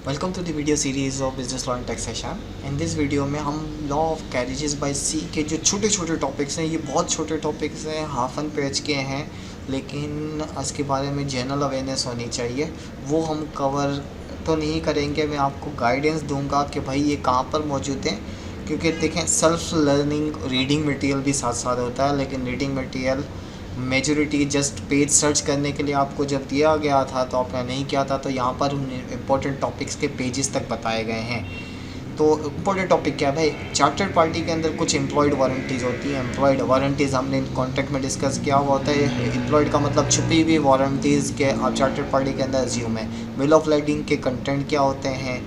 Welcome to the video series of business law and taxation. In this video में हम law of carriages by sea के जो छोटे छोटे टॉपिक्स हैं, ये बहुत छोटे टॉपिक्स हैं, हाफ एन पेज के हैं, लेकिन इसके बारे में जनरल अवेयरनेस होनी चाहिए। वो हम कवर तो नहीं करेंगे, मैं आपको गाइडेंस दूंगा कि भाई ये कहाँ पर मौजूद है। क्योंकि देखें, सेल्फ लर्निंग रीडिंग मटेरियल भी साथ साथ होता है, लेकिन reading material majority just page search करने के लिए आपको जब दिया गया था तो आपने नहीं किया था, तो यहाँ पर इम्पोर्टेंट टॉपिक्स के पेजेस तक बताए गए हैं। तो इम्पोर्टेंट टॉपिक क्या है भाई, चार्टर्ड पार्टी के अंदर कुछ एम्प्लॉयड वारंटीज़ होती हैं। एम्प्लॉयड वारंटीज़ हमने कॉन्ट्रैक्ट में डिस्कस किया हुआ होता है। एम्प्लॉयड का मतलब छुपी हुई वारंटीज़ के आप चार्टर्ड पार्टी के अंदर अज्यूम है। बिल ऑफ lading के कंटेंट क्या होते हैं,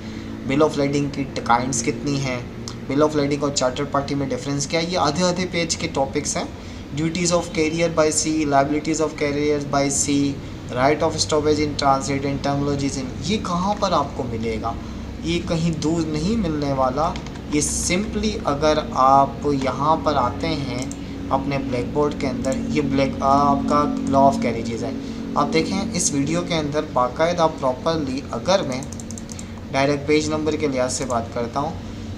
बिल ऑफ lading की काइंड्स कितनी हैं, बिल ऑफ lading और चार्टर्ड पार्टी में डिफरेंस क्या है, ये आधे आधे पेज के टॉपिक्स हैं। Duties of carrier by sea, liabilities of carrier by sea, right of stoppage in transit and terminologies in, ये कहाँ पर आपको मिलेगा, ये कहीं दूर नहीं मिलने वाला। ये सिंपली अगर आप यहाँ पर आते हैं अपने ब्लैक बोर्ड के अंदर, ये ब्लैक आपका लॉ ऑफ कैरेजेस है। आप देखें इस वीडियो के अंदर बाकायदा प्रॉपरली, अगर मैं डायरेक्ट पेज नंबर के लिहाज से बात करता हूँ,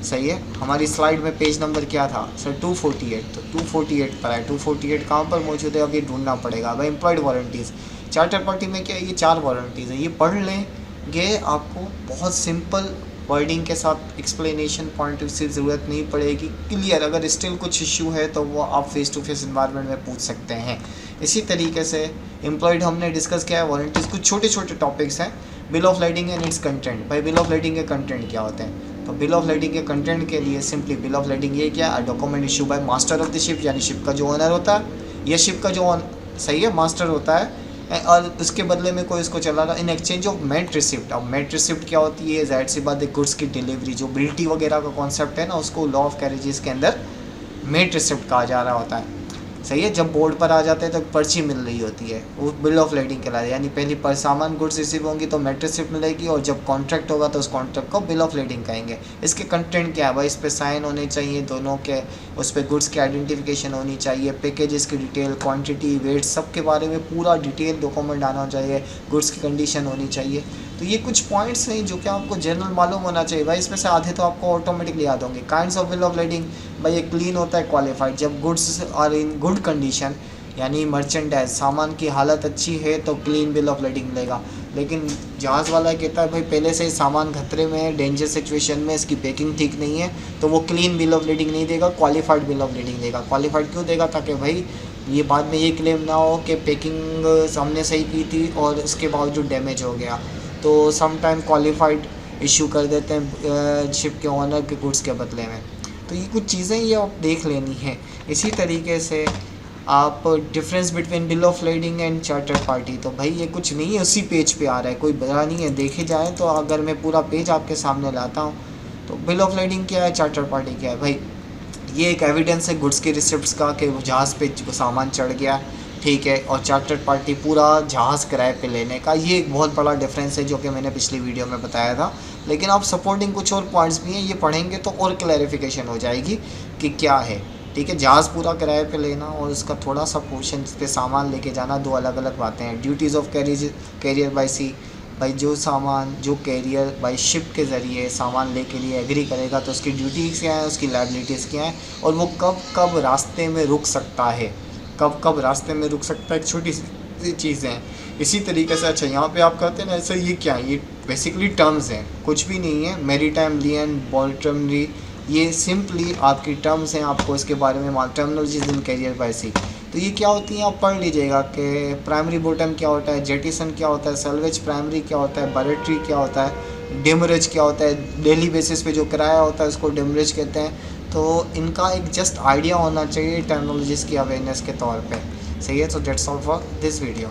सही है, हमारी स्लाइड में पेज नंबर क्या था सर 248, तो 248 पर है। 248 कहाँ पर मौजूद है, अब ये ढूंढना पड़ेगा भाई। एम्प्लॉयड वारंटीज़ चार्टर पार्टी में क्या है, ये 4 वारंटीज़ है, ये पढ़ लेंगे आपको बहुत सिंपल वर्डिंग के साथ एक्सप्लेनेशन पॉइंट से ज़रूरत नहीं पड़ेगी, क्लियर। अगर स्टिल कुछ इशू है तो वो आप फेस टू फेस इन्वायरमेंट में पूछ सकते हैं। इसी तरीके से एम्प्लॉयड हमने डिस्कस किया है, वारंटीज़ कुछ छोटे छोटे टॉपिक्स हैं। Bill of lading and it's content, भाई बिल ऑफ lading के कंटेंट क्या होते हैं, तो बिल ऑफ lading के कंटेंट के लिए सिंपली बिल ऑफ lading ये क्या है, document issue by master of the ship, यानी शिप का जो ओनर होता है या शिप का जो सही है मास्टर होता है, और उसके बदले में कोई इसको चला रहा, in exchange of mate receipt. अब मेट रिसिप्ट क्या होती है, जाहिर सी बात है गुड्स की डिलीवरी, जो बिल्टी वगैरह का कॉन्सेप्ट है ना, उसको लॉ ऑफ कैरेजेस के अंदर मेट रिसिप्ट कहा जा रहा होता है। सही है, जब बोर्ड पर आ जाते हैं तो पर्ची मिल रही होती है, वो बिल ऑफ lading कहलाती है, यानी पहली पर सामान गुड्स रिसीव होंगी तो मेट रिसिप्ट मिलेगी, और जब कॉन्ट्रैक्ट होगा तो उस कॉन्ट्रैक्ट को बिल ऑफ lading कहेंगे। इसके कंटेंट क्या है भाई, इस पर साइन होने चाहिए दोनों के, उस पर गुड्स की आइडेंटिफिकेशन होनी चाहिए, पैकेजेस की डिटेल, क्वांटिटी, वेट, सब के बारे में पूरा डिटेल डॉक्यूमेंट आना चाहिए, गुड्स की कंडीशन होनी चाहिए। तो ये कुछ पॉइंट्स हैं जो कि आपको जनरल मालूम होना चाहिए भाई। इसमें से आधे तो आपको ऑटोमेटिकली याद होंगे। Kinds of bill of lading, भाई ये क्लीन होता है, क्वालिफाइड, जब goods are in good condition, यानी मर्चेंडाइज सामान की हालत अच्छी है तो क्लीन बिल ऑफ lading मिलेगा। लेकिन जहाज़ वाला कहता है भाई पहले से ही सामान खतरे में है, डेंजर सिचुएशन में, इसकी पैकिंग ठीक नहीं है, तो वो क्लीन बिल ऑफ lading नहीं देगा, क्वालिफाइड बिल ऑफ lading देगा। क्वालिफाइड क्यों देगा, ताकि भाई ये बाद में ये क्लेम ना हो कि पैकिंग हमने सही की थी और इसके बावजूद डैमेज हो गया। तो सम टाइम क्वालिफाइड इशू कर देते हैं शिप के ओनर के गुड्स के बदले में। तो ये कुछ चीज़ें ये आप देख लेनी है। इसी तरीके से आप difference between bill of lading and charter party, तो भाई ये कुछ नहीं है, उसी पेज पे आ रहा है, कोई बड़ा नहीं है। देखे जाए तो अगर मैं पूरा पेज आपके सामने लाता हूँ, तो बिल ऑफ lading क्या है, चार्टर पार्टी क्या है भाई, ये एक एविडेंस है गुड्स के रिसिप्ट्स का कि जहाज़ पे सामान चढ़ गया, ठीक है, और चार्टर्ड पार्टी पूरा जहाज़ किराए पे लेने का, ये एक बहुत बड़ा डिफरेंस है जो कि मैंने पिछली वीडियो में बताया था। लेकिन आप सपोर्टिंग कुछ और पॉइंट्स भी हैं, ये पढ़ेंगे तो और क्लैरिफिकेशन हो जाएगी कि क्या है, ठीक है। जहाज़ पूरा किराए पे लेना और उसका थोड़ा सा पोर्शन पे सामान लेके जाना, दो अलग अलग बातें हैं। ड्यूटीज़ ऑफ कैरियर बाय सी, भाई जो सामान जो कैरियर बाई शिप के ज़रिए सामान ले के लिए एग्री करेगा तो उसकी ड्यूटीज़ क्या है, उसकी लायबिलिटीज़ क्या है, और वो कब कब रास्ते में रुक सकता है, कब कब रास्ते में रुक सकता है, एक छोटी सी चीज़ें हैं। इसी तरीके से अच्छा यहाँ पे आप कहते हैं ना, ऐसा ये क्या है, ये बेसिकली टर्म्स हैं, कुछ भी नहीं है। मैरीटाइम लियन बॉल्ट्रमरी, ये सिंपली आपकी टर्म्स हैं, आपको इसके बारे में टर्मिनोलॉजीज इन कैरियर बाय सी। तो ये क्या होती हैं आप पढ़ लीजिएगा कि प्राइमरी बॉटम क्या होता है, जेटिसन क्या होता है, सैल्वेज प्राइमरी क्या होता है, बरेटरी क्या होता है, डेमरेज क्या होता है, डेली बेसिस पे जो किराया होता है उसको डेमरेज कहते हैं। तो इनका एक जस्ट आइडिया होना चाहिए टर्मिनोलॉजीज़ की अवेयरनेस के तौर पे, सही है। So that's all for this video.